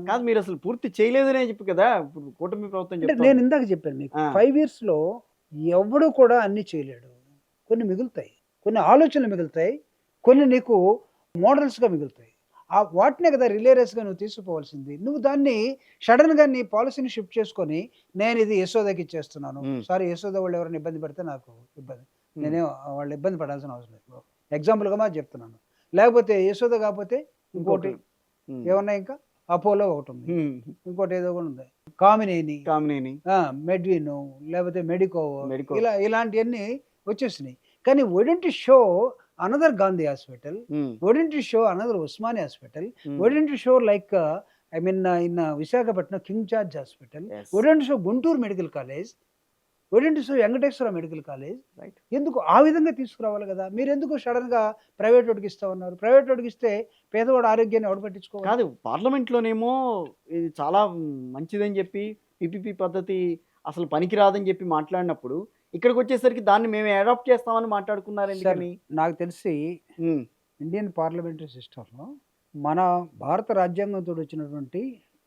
కాదు మీరు అసలు పూర్తి చేయలేదనే చెప్పి కదా ఇప్పుడు కూటమి ప్రభుత్వం అంటే చెప్తోంది. నేను ఇందాక చెప్పాను మీకు ఆ! 5 ఇయర్స్‌లో ఎవడు కూడా అన్నీ చేయలేడు. కొన్ని మిగులుతాయి. కొన్ని ఆలోచనలు మిగులుతాయి. కొన్ని నీకు మోడల్స్‌గా మిగులుతాయి. వాటినే కదా రిలే రేస్‌గా నువ్వు తీసుకుపోవాల్సింది. నువ్వు దాన్ని సడెన్‌గా నీ పాలిసీని షిఫ్ట్ చేసుకొని నేనిది యశోదకి ఇచ్చేస్తున్నాను. హ్మ్. సారీ యశోద వాళ్ళు ఎవరైనా ఇబ్బంది పెడితే నాకు ఇబ్బంది. హ్మ్. నేనేం వాళ్ళు ఇబ్బంది పడాల్సిన అవసరం లేదు. ఎగ్జాంపుల్‌గా మాత్రం చెప్తున్నాను. లేకపోతే యశోద కాకపోతే ఇంకోటి ఇంకొకరు. హ్మ్. ఏమన్నా ఇంకా అపోలో ఒకటుంది. హ్మ్. ఇంకోటి ఏదో కూడా ఉంది. కామినేని. కామినేని, ఆ! మెడ్విను లేకపోతే మెడికోవో మెడికో. ఇలాంటియన్నీ వచ్చేసినాయి. కానీ why don't show another Gandhi hospital, hmm. Why don't show another Osmania hospital, hmm. Why don't show like I mean in Visakhapatnam King George hospital, yes. Why don't show Guntur medical college, why don't show Venkateswara medical college. Right. ఎందుకు ఆ విధంగా తీసుకురావాలి గదా! మీరెందుకు సడెన్‌గా ప్రైవేటోడికి ఇస్తామన్నారు? ప్రైవేటోడికి ఇస్తే పేదవాడి ఆరోగ్యాన్ని ఎవడు పట్టించుకోవాలి? కాదు పార్లమెంట్‌లోనేమో ఇది చాలా మంచిదని జెప్పి పీపీపీ పద్ధతి అసలు పనికిరాదని జెప్పి మాట్లాడినప్పుడు, ఇక్కడికొచ్చేసరికి దాన్ని మేము అడాప్ట్ చేస్తామని సార్ మాట్లాడుకున్నారెందుకని? నాకు తెలిసి హ్మ్. ఇండియన్ పార్లమెంటరీ సిస్టమ్‌లో మన భారత రాజ్యాంగంతోటి వచ్చినటువంటి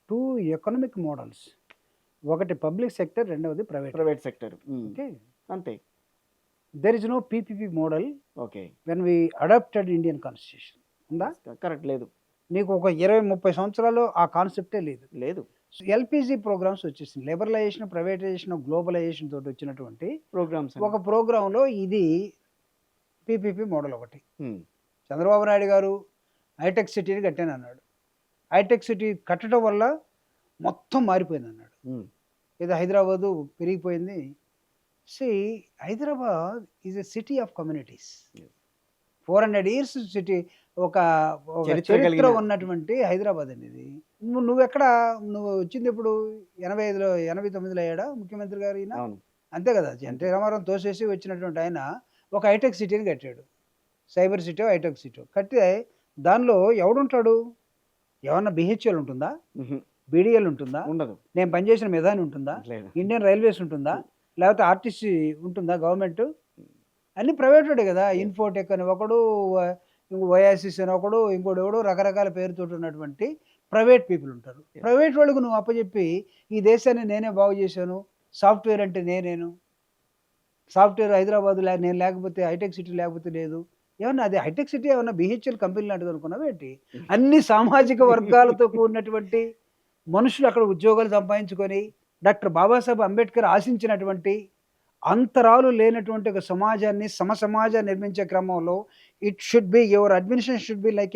2 ఎకనామిక్ మోడల్స్. ఒకటి పబ్లిక్ సెక్టర్, రెండవది private. Private sector. Hmm. Okay. అంతే. There is no PPP model okay. When we adapted Indian constitution. ఉందా? కరెక్ట్ లేదు. నీకు ఒక 20, 30 సంవత్సరాలు ఆ కాన్సెప్టే లేదు. లేదు. ఎల్‌పీజీ ప్రోగ్రామ్స్ వచ్చేసింది. లిబరలైజేషన్, ప్రైవేటైజేషన్, గ్లోబలైజేషన్ తోటి వచ్చినటువంటి ప్రోగ్రామ్స్ అని. ఒక ప్రోగ్రామ్‌లో ఇది పీపీపీ మోడల్ ఒకటి. హ్మ్. చంద్రబాబు నాయుడు గారు హైటెక్ సిటీని కట్టానన్నాడు. హైటెక్ సిటీ కట్టడం వల్ల మొత్తం మారిపోయిందన్నాడు. హ్మ్. ఏదో హైదరాబాదు పెరిగిపోయింది. See Hyderabad is a city of communities. Yes. 400 years city ఒక ఒక చరిత్ర చరిత్ర కలిగిన ఉన్నటువంటి హైదరాబాద్ అండి ఇది. నువ్వెక్కడ నువ్వు వచ్చిందెప్పుడు 85లో 89లో అయ్యాడా ముఖ్యమంత్రి గారు ఈయన? అవును. అంతే కదా! అంతే. ఎన్టీ రామారావు తోసేసి వచ్చినటువంటి ఆయన ఒక హైటెక్ సిటీని కట్టాడు. సైబర్ సిటో, హైటెక్ సిటో. కడితే దానిలో ఎవడుంటాడు? ఏమన్నా బీహెచ్ఎల్ ఉంటుందా? హుహు. బీడీఎల్ ఉంటుందా? ఉండదు. నేను పనిచేసిన మెదాని ఉంటుందా? లేదు. ఇండియన్ రైల్వేస్ ఉంటుందా? లేకపోతే ఆర్టీసీ ఉంటుందా గవర్నమెంటు? అన్నీ ప్రైవేటోడే గదా! యెస్. ఇన్ఫోటెక్ అని ఒకడు, ఓయాసిస్ అని ఒకడు, ఇంకోడెవడో రకరకాల పేరుతోటి ఉన్నటువంటి ప్రైవేట్ పీపుల్ ఉంటారు. యెస్. ప్రైవేట్ వాళ్ళకి నువ్వు అప్పజెప్పి, ఈ దేశాన్ని నేనే బాగు చేశాను. సాఫ్ట్‌వేర్ అంటే నేను. సాఫ్ట్‌వేర్ హైదరాబాద్ నేను లేకపోతే హైటెక్ సిటీ లేకపోతే లేదు. ఏమన్నా అది హైటెక్ సిటీ ఏమన్నా బీహెచ్ఎల్ కంపెనీ లాంటిదనుకున్నావా ఏంటి? అన్ని సామాజిక వర్గాలతో కూడినటువంటి మనుషులు అక్కడ ఉద్యోగాలు సంపాదించుకొని, డాక్టర్ బాబాసాహెబ్ అంబేద్కర్ ఆశించినటువంటి అంతరాలు లేనటువంటి ఒక సమాజాన్ని, సమసమాజాన్ని నిర్మించే క్రమంలో it should be your administration should be like a